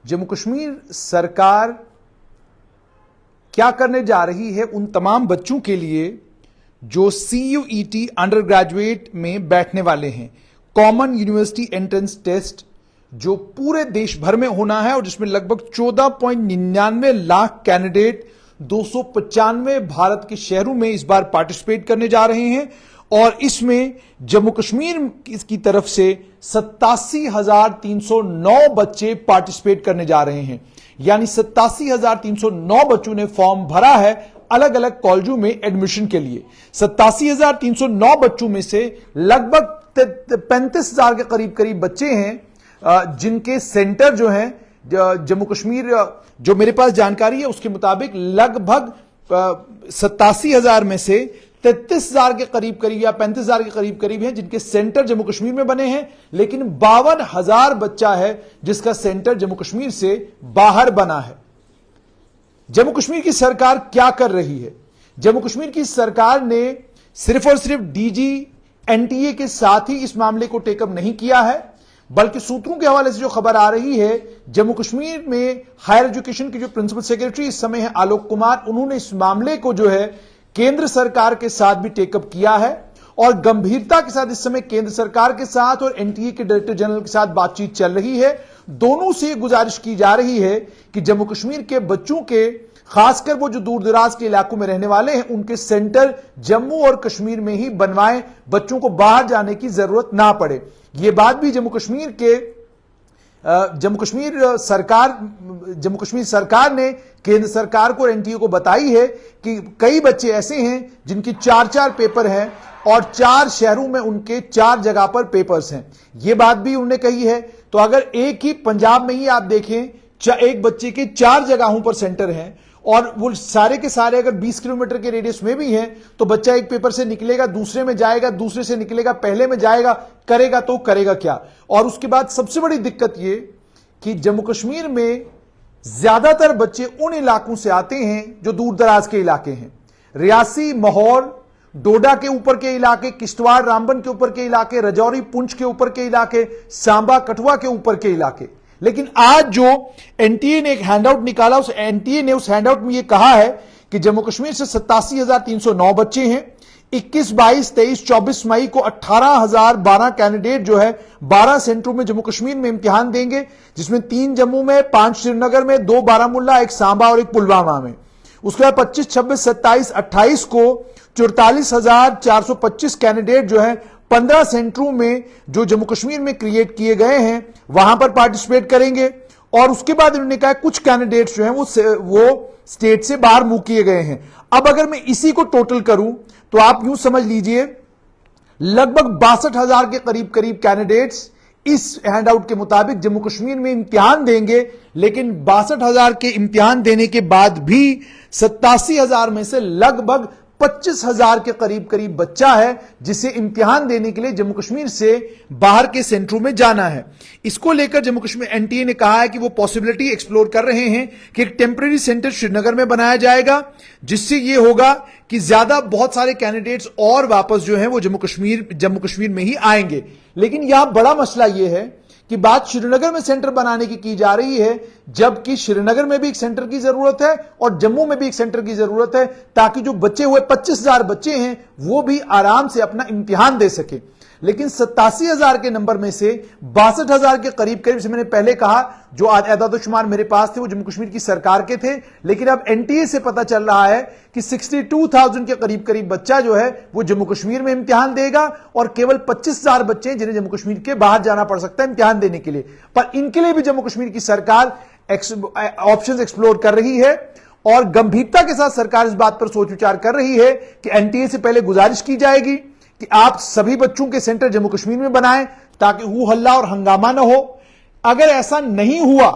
जम्मू कश्मीर सरकार क्या करने जा रही है उन तमाम बच्चों के लिए जो CUET अंडर ग्रेजुएट में बैठने वाले हैं। कॉमन यूनिवर्सिटी एंट्रेंस टेस्ट जो पूरे देश भर में होना है और जिसमें लगभग 14.99 लाख कैंडिडेट 295 भारत के शहरों में इस बार पार्टिसिपेट करने जा रहे हैं और इसमें जम्मू कश्मीर की तरफ से 87,309 बच्चे पार्टिसिपेट करने जा रहे हैं। यानी 87,309 बच्चों ने फॉर्म भरा है अलग अलग कॉलेजों में एडमिशन के लिए। 87,309 बच्चों में से लगभग 35,000 के करीब बच्चे हैं जिनके सेंटर जो हैं जम्मू कश्मीर, जो मेरे पास जानकारी है उसके मुताबिक लगभग 87,000 में से 33,000 के करीब या 35,000 के करीब हैं जिनके सेंटर जम्मू कश्मीर में बने हैं, लेकिन 52,000 बच्चा है जिसका सेंटर जम्मू कश्मीर से बाहर बना है। जम्मू कश्मीर की सरकार क्या कर रही है? जम्मू कश्मीर की सरकार ने सिर्फ और सिर्फ DG NTA के साथ ही इस मामले को टेकअप नहीं किया है, बल्कि सूत्रों के हवाले से जो खबर आ रही है, जम्मू कश्मीर में हायर एजुकेशन के जो प्रिंसिपल सेक्रेटरी इस समय है आलोक कुमार, उन्होंने इस मामले को जो है केंद्र सरकार के साथ भी टेकअप किया है और गंभीरता के साथ इस समय केंद्र सरकार के साथ और NTA के डायरेक्टर जनरल के साथ बातचीत चल रही है। दोनों से गुजारिश की जा रही है कि जम्मू कश्मीर के बच्चों के, खासकर वो जो दूर दराज के इलाकों में रहने वाले हैं, उनके सेंटर जम्मू और कश्मीर में ही बनवाएं, बच्चों को बाहर जाने की जरूरत ना पड़े। यह बात भी जम्मू कश्मीर सरकार ने केंद्र सरकार को और NTA को बताई है कि कई बच्चे ऐसे हैं जिनकी 4-4 पेपर हैं और 4 शहरों में उनके 4 जगह पर पेपर्स हैं। यह बात भी उन्होंने कही है। तो अगर एक ही पंजाब में ही आप देखें, एक बच्चे के 4 जगहों पर सेंटर हैं और वो सारे के सारे अगर 20 किलोमीटर के रेडियस में भी हैं, तो बच्चा एक पेपर से निकलेगा, दूसरे में जाएगा, दूसरे से निकलेगा, पहले में जाएगा, करेगा तो करेगा क्या? और उसके बाद सबसे बड़ी दिक्कत ये कि जम्मू कश्मीर में ज्यादातर बच्चे उन इलाकों से आते हैं जो दूर दराज के इलाके हैं। रियासी, महौर, डोडा के ऊपर के इलाके, किश्तवाड़, रामबन के ऊपर के इलाके, राजौरी, पुंछ के ऊपर के इलाके, सांबा, कठुआ के ऊपर के इलाके। लेकिन आज जो NTA ने एक हैंडआउट निकाला, उस NTA ने उस हैंडआउट में यह कहा है कि जम्मू कश्मीर से 87,309 बच्चे हैं। 21, 22, 23, 24 मई को 18,012 कैंडिडेट जो है 12 सेंटरों में जम्मू कश्मीर में इम्तिहान देंगे, जिसमें 3 जम्मू में, 5 श्रीनगर में, 2 बारामुल्ला, 1 सांबा और 1 पुलवामा में। उसके बाद 25, 26, 27, 28 को 44,425 कैंडिडेट जो है 15 सेंटरों में जो जम्मू कश्मीर में क्रिएट किए गए हैं वहां पर पार्टिसिपेट करेंगे। और उसके बाद उन्होंने कहा कुछ कैंडिडेट्स जो हैं वो स्टेट से बाहर मूव किए गए हैं। अब अगर मैं इसी को टोटल करूं तो आप यूं समझ लीजिए लगभग 62,000 के करीब कैंडिडेट्स इस हैंडआउट के मुताबिक जम्मू कश्मीर में इम्तिहान देंगे। लेकिन 62,000 के इम्तिहान देने के बाद भी 87,000 में से लगभग 25,000 के करीब बच्चा है जिसे इम्तिहान देने के लिए जम्मू कश्मीर से बाहर के सेंटरों में जाना है। इसको लेकर जम्मू कश्मीर NTA ने कहा है कि वो पॉसिबिलिटी एक्सप्लोर कर रहे हैं कि एक टेम्परेरी सेंटर श्रीनगर में बनाया जाएगा, जिससे ये होगा कि बहुत सारे कैंडिडेट्स और वापस जो है वो जम्मू कश्मीर में ही आएंगे। लेकिन यहां बड़ा मसला यह है कि बात श्रीनगर में सेंटर बनाने की जा रही है, जबकि श्रीनगर में भी एक सेंटर की जरूरत है और जम्मू में भी एक सेंटर की जरूरत है, ताकि जो बचे हुए 25,000 बच्चे हैं वो भी आराम से अपना इम्तिहान दे सके। लेकिन 87,000 के नंबर में से 62,000 के करीब जैसे मैंने पहले कहा, जो आदाद-ओ-शुमार मेरे पास थे वो जम्मू कश्मीर की सरकार के थे, लेकिन अब NTA से पता चल रहा है कि 62,000 के करीब बच्चा जो है वो जम्मू कश्मीर में इम्तिहान देगा और केवल 25,000 बच्चे जिन्हें जम्मू कश्मीर के बाहर जाना पड़ सकता है इम्तिहान देने के लिए। पर इनके लिए भी जम्मू कश्मीर की सरकार ऑप्शंस एक्सप्लोर कर रही है और गंभीरता के साथ सरकार इस बात पर सोच विचार कर रही है कि NTA से पहले गुजारिश की जाएगी कि आप सभी बच्चों के सेंटर जम्मू कश्मीर में बनाएं ताकि हू हल्ला और हंगामा न हो। अगर ऐसा नहीं हुआ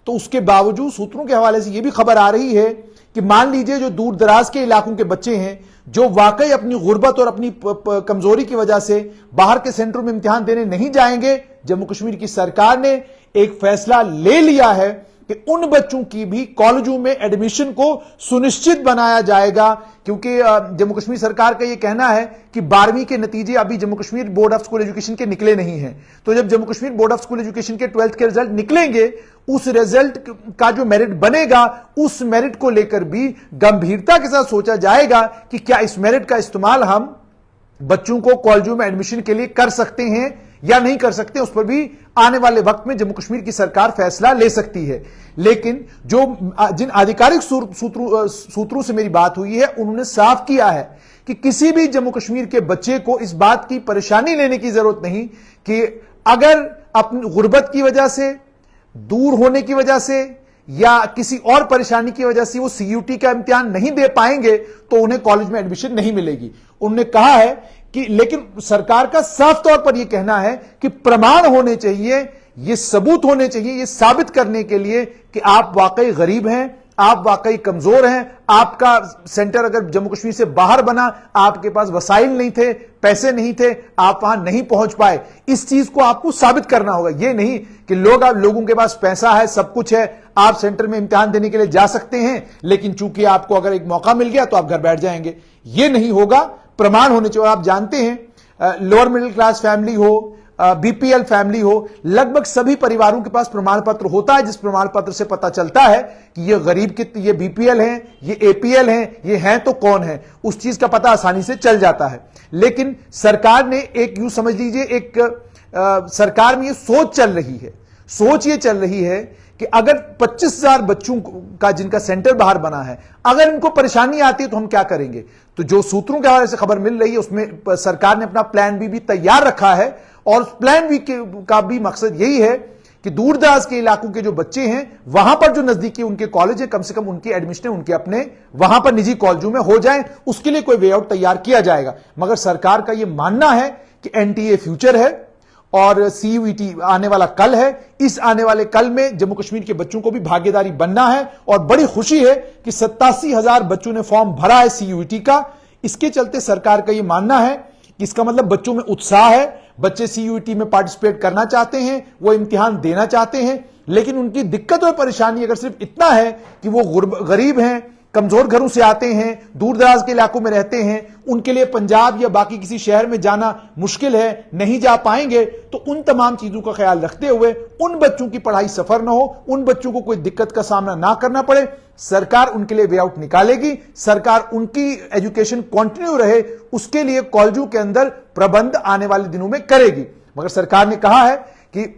तो उसके बावजूद सूत्रों के हवाले से यह भी खबर आ रही है कि मान लीजिए जो दूर दराज के इलाकों के बच्चे हैं जो वाकई अपनी गुर्बत और अपनी कमजोरी की वजह से बाहर के सेंटरों में इम्तिहान देने नहीं जाएंगे, जम्मू कश्मीर की सरकार ने एक फैसला ले लिया है कि उन बच्चों की भी कॉलेजों में एडमिशन को सुनिश्चित बनाया जाएगा, क्योंकि जम्मू कश्मीर सरकार का यह कहना है कि 12वीं के नतीजे अभी Jammu Kashmir board of school education के निकले नहीं हैं। तो जब Jammu Kashmir board of school education के 12th के रिजल्ट निकलेंगे उस रिजल्ट का जो मेरिट बनेगा उस मेरिट को लेकर भी गंभीरता के साथ सोचा जाएगा कि क्या इस मेरिट का इस्तेमाल हम बच्चों को कॉलेजों में एडमिशन के लिए कर सकते हैं या नहीं कर सकते। उस पर भी आने वाले वक्त में जम्मू कश्मीर की सरकार फैसला ले सकती है। लेकिन जिन आधिकारिक सूत्रों से मेरी बात हुई है उन्होंने साफ किया है कि किसी भी जम्मू कश्मीर के बच्चे को इस बात की परेशानी लेने की जरूरत नहीं कि अगर अपनी गुर्बत की वजह से, दूर होने की वजह से या किसी और परेशानी की वजह से वो सीयूटी का इम्तिहान नहीं दे पाएंगे तो उन्हें कॉलेज में एडमिशन नहीं मिलेगी। उन्होंने कहा है कि लेकिन सरकार का साफ तौर पर यह कहना है कि प्रमाण होने चाहिए, ये सबूत होने चाहिए, ये साबित करने के लिए कि आप वाकई गरीब हैं, आप वाकई कमजोर हैं, आपका सेंटर अगर जम्मू कश्मीर से बाहर बना, आपके पास वसाइल नहीं थे, पैसे नहीं थे, आप वहां नहीं पहुंच पाए। इस चीज को आपको साबित करना होगा। यह नहीं कि लोगों के पास पैसा है, सब कुछ है, आप सेंटर में इम्तिहान देने के लिए जा सकते हैं, लेकिन चूंकि आपको अगर एक मौका मिल गया तो आप घर बैठ जाएंगे। यह नहीं होगा, प्रमाण होने चाहिए। आप जानते हैं लोअर मिडिल क्लास फैमिली हो, बीपीएल फैमिली हो, लगभग सभी परिवारों के पास प्रमाण पत्र होता है, जिस प्रमाण पत्र से पता चलता है कि ये गरीब ये बीपीएल हैं, ये एपीएल हैं, ये हैं तो कौन है, उस चीज का पता आसानी से चल जाता है। लेकिन सरकार ने एक यूं समझ लीजिए सरकार में ये सोच चल रही है, सोच ये चल रही है कि अगर 25,000 बच्चों का जिनका सेंटर बाहर बना है, अगर इनको परेशानी आती है तो हम क्या करेंगे। तो जो सूत्रों के हवाले से खबर मिल रही है उसमें सरकार ने अपना प्लान बी भी तैयार रखा है और प्लान बी का भी मकसद यही है कि दूर दराज के इलाकों के जो बच्चे हैं वहां पर जो नजदीकी उनके कॉलेज है, कम से कम उनकी एडमिशन उनके अपने वहां पर निजी कॉलेजों में हो जाए, उसके लिए कोई वे आउट तैयार किया जाएगा। मगर सरकार का यह मानना है कि एनटीए फ्यूचर है और सीयूईटी आने वाला कल है। इस आने वाले कल में जम्मू कश्मीर के बच्चों को भी भागीदारी बनना है और बड़ी खुशी है कि 87,000 बच्चों ने फॉर्म भरा है सीयूईटी का। इसके चलते सरकार का यह मानना है कि इसका मतलब बच्चों में उत्साह है, बच्चे सीयूईटी में पार्टिसिपेट करना चाहते हैं, वो इम्तिहान देना चाहते हैं। लेकिन उनकी दिक्कत और परेशानी अगर सिर्फ इतना है कि वो गरीब हैं, कमजोर घरों से आते हैं, दूर दराज के इलाकों में रहते हैं, उनके लिए पंजाब या बाकी किसी शहर में जाना मुश्किल है, नहीं जा पाएंगे, तो उन तमाम चीजों का ख्याल रखते हुए उन बच्चों की पढ़ाई सफर ना हो, उन बच्चों को कोई दिक्कत का सामना ना करना पड़े, सरकार उनके लिए वे आउट निकालेगी। सरकार उनकी एजुकेशन कंटिन्यू रहे उसके लिए कॉलेजों के अंदर प्रबंध आने वाले दिनों में करेगी। मगर सरकार ने कहा है कि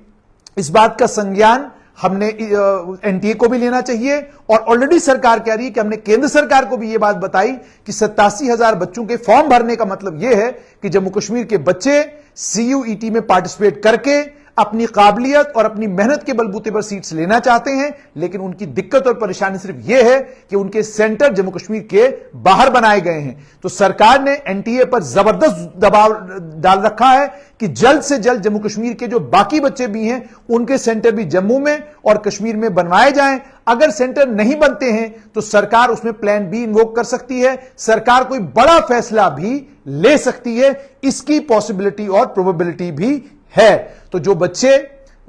इस बात का संज्ञान हमने एनटीए को भी लेना चाहिए और ऑलरेडी सरकार कह रही है कि हमने केंद्र सरकार को भी यह बात बताई कि 87,000 बच्चों के फॉर्म भरने का मतलब यह है कि जम्मू कश्मीर के बच्चे सीयूईटी में पार्टिसिपेट करके अपनी काबिलियत और अपनी मेहनत के बलबूते पर सीट्स लेना चाहते हैं। लेकिन उनकी दिक्कत और परेशानी सिर्फ यह है कि उनके सेंटर जम्मू कश्मीर के बाहर बनाए गए हैं। तो सरकार ने एनटीए पर जबरदस्त दबाव डाल रखा है कि जल्द से जल्द जम्मू कश्मीर के जो बाकी बच्चे भी हैं उनके सेंटर भी जम्मू में और कश्मीर में बनवाए जाएं। अगर सेंटर नहीं बनते हैं तो सरकार उसमें प्लान बी इन्वोक कर सकती है, सरकार कोई बड़ा फैसला भी ले सकती है। इसकी पॉसिबिलिटी और प्रोबेबिलिटी भी है। तो जो बच्चे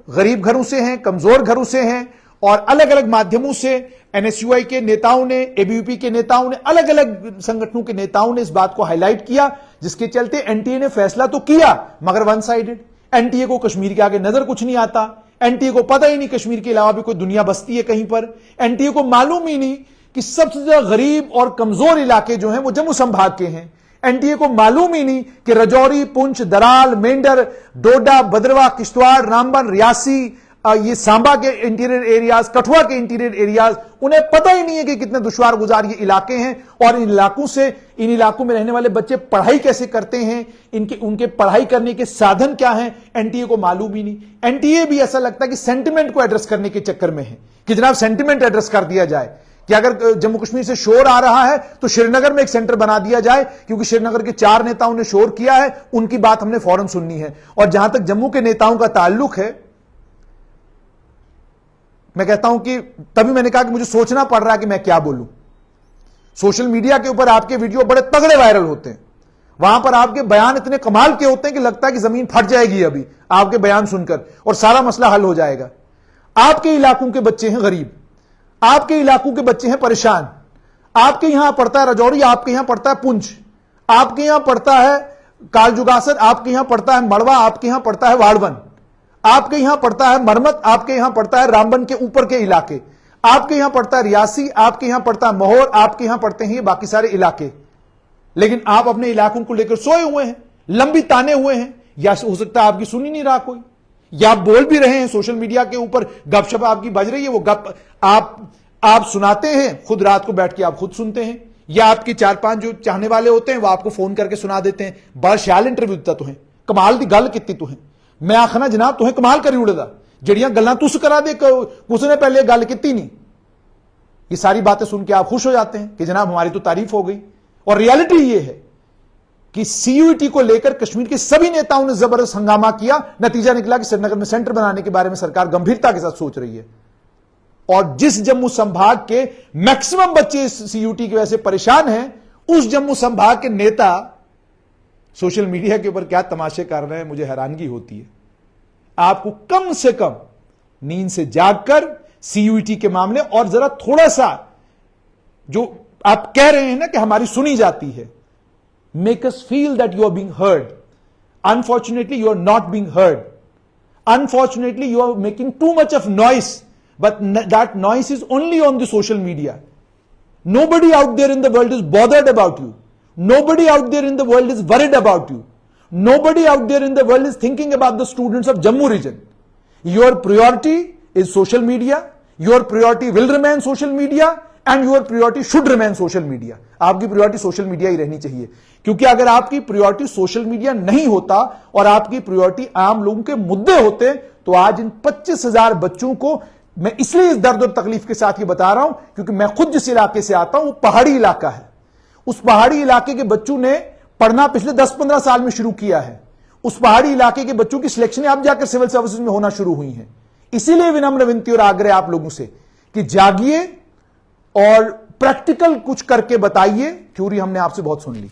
गरीब घरों से हैं, कमजोर घरों से हैं और अलग अलग माध्यमों से एनएसयूआई के नेताओं ने, एबीवीपी के नेताओं ने, अलग अलग संगठनों के नेताओं ने इस बात को हाईलाइट किया, जिसके चलते एनटीए ने फैसला तो किया मगर वन साइडेड। एनटीए को कश्मीर के आगे नजर कुछ नहीं आता, एनटीए को पता ही नहीं कश्मीर के अलावा भी कोई दुनिया बसती है कहीं पर, एनटीए को मालूम ही नहीं कि सबसे ज्यादा गरीब और कमजोर इलाके जो हैं वो जम्मू संभाग के हैं। एनटीए को मालूम ही नहीं कि रजौरी, पुंछ, दराल, मेंढर, डोडा, भद्रवाह, किश्तवाड़, रामबन, रियासी, ये सांबा के इंटीरियर एरियाज, कठुआ के इंटीरियर एरियाज, उन्हें पता ही नहीं है कि कितने दुश्वार गुजार ये इलाके हैं और इन इलाकों में रहने वाले बच्चे पढ़ाई कैसे करते हैं, उनके पढ़ाई करने के साधन क्या हैं, एनटीए को मालूम ही नहीं। एनटीए भी ऐसा लगता है कि सेंटिमेंट को एड्रेस करने के चक्कर में है कि जनाब सेंटिमेंट एड्रेस कर दिया जाए कि अगर जम्मू कश्मीर से शोर आ रहा है तो श्रीनगर में एक सेंटर बना दिया जाए, क्योंकि श्रीनगर के 4 नेताओं ने शोर किया है, उनकी बात हमने फौरन सुननी है। और जहां तक जम्मू के नेताओं का ताल्लुक है, मैं कहता हूं कि तभी मैंने कहा कि मुझे सोचना पड़ रहा है कि मैं क्या बोलूं। सोशल मीडिया के ऊपर आपके वीडियो बड़े तगड़े वायरल होते हैं, वहां पर आपके बयान इतने कमाल के होते हैं कि लगता है कि जमीन फट जाएगी अभी आपके बयान सुनकर और सारा मसला हल हो जाएगा। आपके इलाकों के बच्चे हैं गरीब, आपके इलाकों के बच्चे हैं परेशान, आपके यहां पड़ता है रजौरी, आपके यहां पड़ता है पुंछ, आपके यहां पड़ता है कालजुगासर, आपके यहां पड़ता है मड़वा, आपके यहां पड़ता है वाड़वन। आपके यहां पड़ता है मरमत, आपके यहां पड़ता है रामबन के ऊपर के इलाके, आपके यहां पड़ता है रियासी, आपके यहां पड़ता है महोर, आपके यहां पड़ते हैं ये बाकी सारे इलाके। लेकिन आप अपने इलाकों को लेकर सोए हुए हैं, लंबी ताने हुए हैं, या हो सकता है आपकी सुन ही नहीं रहा कोई, या आप बोल भी रहे हैं सोशल मीडिया के ऊपर, गपशप आपकी बज रही है, वो गप आप सुनाते हैं, खुद रात को बैठ के आप खुद सुनते हैं, या आपके 4-5 जो चाहने वाले होते हैं वो आपको फोन करके सुना देते हैं, बड़ा ख्याल इंटरव्यू दिता तुहें, कमाल दी गल की तुहें, मैं आखना जनाब तुहें कमाल करी उड़ेदा, जड़ियां गल्लां तुस करा दे, उसने पहले गल की नहीं। ये सारी बातें सुन के आप खुश हो जाते हैं कि जनाब हमारी तो तारीफ हो गई। और रियलिटी ये है कि सीयूईटी को लेकर कश्मीर के सभी नेताओं ने जबरदस्त हंगामा किया, नतीजा निकला कि श्रीनगर में सेंटर बनाने के बारे में सरकार गंभीरता के साथ सोच रही है। और जिस जम्मू संभाग के मैक्सिमम बच्चे इस सीयूईटी की वजह से परेशान हैं, उस जम्मू संभाग के नेता सोशल मीडिया के ऊपर क्या तमाशे कर रहे हैं, मुझे हैरानगी होती है। आपको कम से कम नींद से जागकर सीयूईटी के मामले और जरा थोड़ा सा जो आप कह रहे हैं ना कि हमारी सुनी जाती है, make us feel that you are being heard. Unfortunately you are not being heard, unfortunately you are making too much of noise, but that noise is only on the social media. Nobody out there in the world is bothered about you. Nobody out there in the world is worried about you. Nobody out there in the world is thinking about the students of Jammu region. Your priority is social media. Your priority will remain social media and your priority should remain social media. आपकी priority social media ही रहनी चाहिए, क्योंकि अगर आपकी priority social media नहीं होता और आपकी priority आम लोगों के मुद्दे होते तो आज इन 25,000 बच्चों को, मैं इसलिए इस दर्द और तकलीफ के साथ ये बता रहा हूं क्योंकि मैं खुद जिस इलाके से आता हूं वो पहाड़ी इलाका है। उस पहाड़ी इलाके के बच्चों ने पढ़ना पिछले 10-15 साल में शुरू किया है। उस पहाड़ी इलाके के बच्चों की सिलेक्शन अब जाकर सिविल सर्विसेज में होना शुरू हुई है। इसीलिए विनम्र विनती और आग्रह आप लोगों से कि जागिए और प्रैक्टिकल कुछ करके बताइए। थ्योरी हमने आपसे बहुत सुन ली।